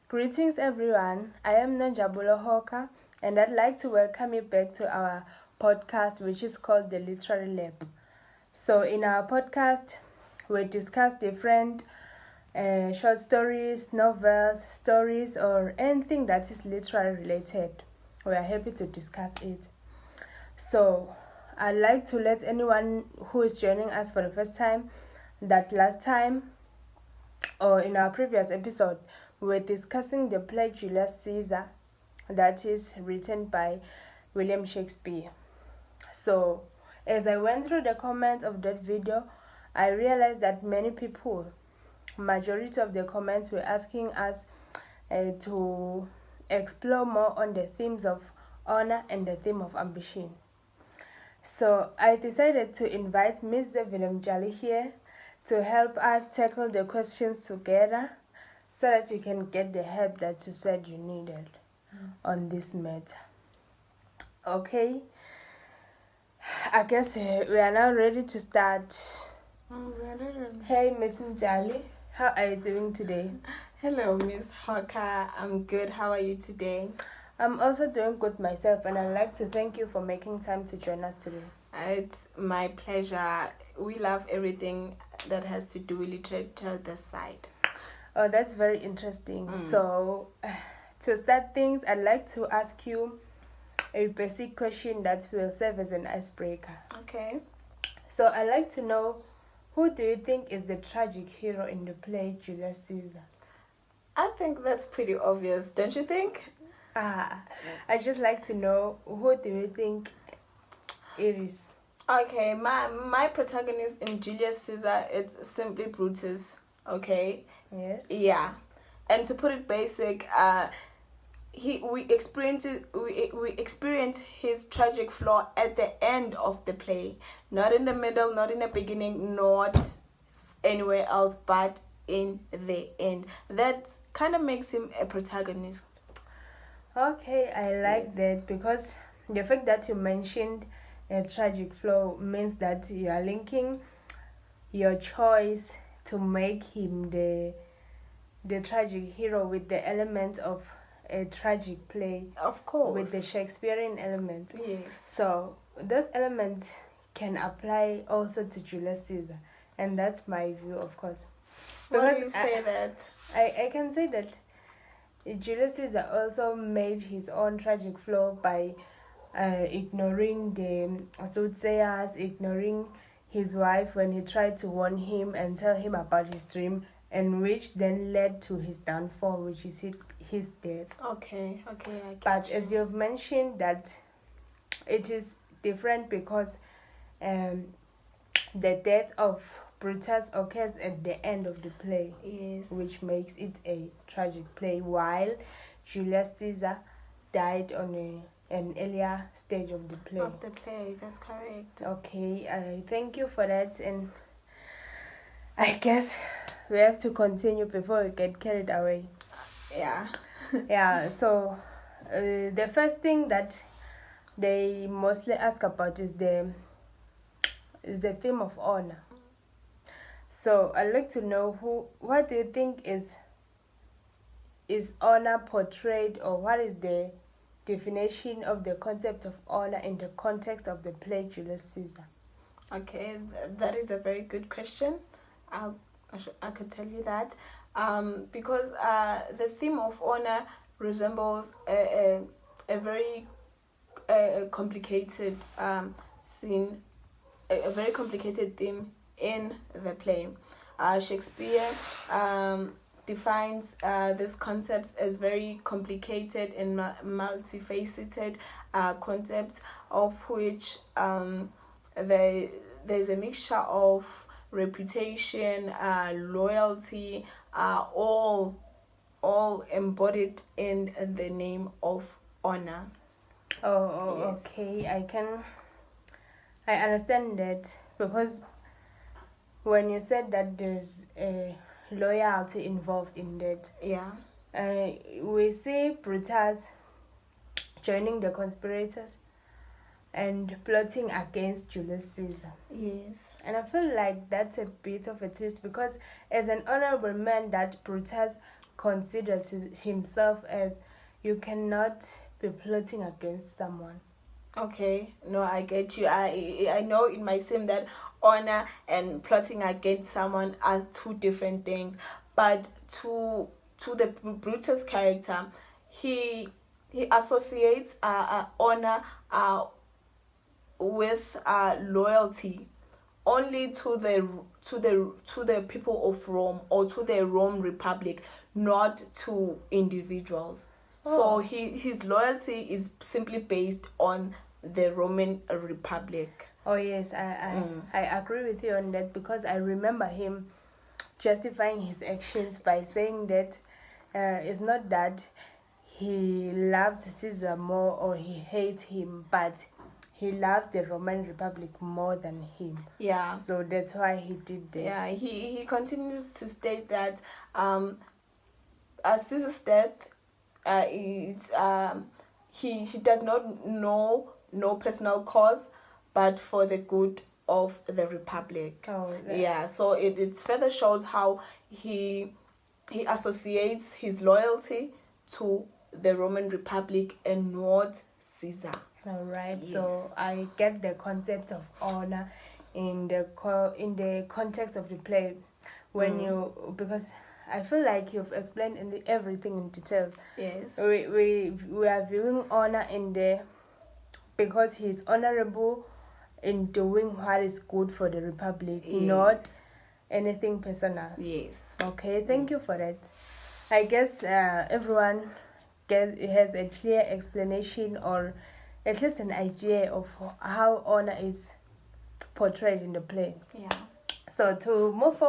Greetings everyone, I am Nonjabulo Hawker and I'd like to welcome you back to our podcast which is called The Literary Lab. So in our podcast, we discuss different short stories, novels, stories or anything that is literary related. We are happy to discuss it. So I'd like to let anyone who is joining us for the first time that last time or in our previous episode, we were discussing the play Julius Caesar that is written by William Shakespeare. So, as I went through the comments of that video, I realized that many people, majority of the comments were asking us to explore more on the themes of honor and the theme of ambition. So, I decided to invite Miss Zevile and Nonjabulo here to help us tackle the questions together so that you can get the help that you said you needed on this matter. Okay, I guess we are now ready to start. Hey, Miss Nonjabulo, how are you doing today? Hello, Miss Hawker. I'm good. How are you today? I'm also doing good myself, and I'd like to thank you for making time to join us today. It's my pleasure. We love everything that has to do with literature this side. Oh, that's very interesting. So, to start things, I'd like to ask you a basic question that will serve as an icebreaker. Okay. So, I'd like to know, who do you think is the tragic hero in the play Julius Caesar? I think that's pretty obvious, don't you think? I just like to know, who do you think it is? Okay, my protagonist in Julius Caesar, it's simply Brutus. Okay. Yes. Yeah, and to put it basic, we experience his tragic flaw at the end of the play, not in the middle, not in the beginning, not anywhere else, but in the end. That kind of makes him a protagonist. Okay, I like that because the fact that you mentioned a tragic flaw means that you are linking your choice to make him the tragic hero with the element of a tragic play. Of course. With the Shakespearean element. Yes. So those elements can apply also to Julius Caesar, and that's my view, of course. Why do you say that? I can say that Julius Caesar also made his own tragic flaw by ignoring the soothsayers, ignoring his wife when he tried to warn him and tell him about his dream, and which then led to his downfall, which is his death. Okay, I But as you've mentioned that it is different because the death of Brutus occurs at the end of the play. Yes. Which makes it a tragic play, while Julius Caesar died on an earlier stage of the play. Of the play, that's correct. Okay, thank you for that, and I guess we have to continue before we get carried away. Yeah. Yeah, so the first thing that they mostly ask about is the theme of honor. So I'd like to know what do you think is honor portrayed, or what is the definition of the concept of honor in the context of the play Julius Caesar? Okay, that is a very good question. I could tell you that because the theme of honor resembles a very complicated scene, a very complicated theme in the play. Shakespeare defines this concept as very complicated and multifaceted concept, of which there's a mixture of reputation, loyalty, all embodied in the name of honor. Yes. Okay, I understand that, because when you said that there's a loyalty involved in that, we see Brutus joining the conspirators and plotting against Julius Caesar. Yes. And I feel like that's a bit of a twist, because as an honorable man that Brutus considers himself as you cannot be plotting against someone. Okay, no, I get you. I know it might seem that honor and plotting against someone are two different things, but to the Brutus character, he associates honor with loyalty only to the people of Rome or to the Rome Republic, not to individuals. So his loyalty is simply based on the Roman Republic. Oh yes, I agree with you on that, because I remember him justifying his actions by saying that it's not that he loves Caesar more or he hates him, but he loves the Roman Republic more than him. Yeah. So that's why he did that. Yeah, he continues to state that Caesar's death is he does not know no personal cause, but for the good of the Republic. Oh, yeah. So it further shows how he associates his loyalty to the Roman Republic and not Caesar. All right. Yes. So I get the concept of honor in the context of the play, when because I feel like you've explained everything in detail. Yes. We are viewing honor in there because he's honorable in doing what is good for the Republic, Yes. not anything personal. Yes. Okay, thank you for that. I guess everyone has a clear explanation, or at least an idea of how honor is portrayed in the play. Yeah. So to move forward,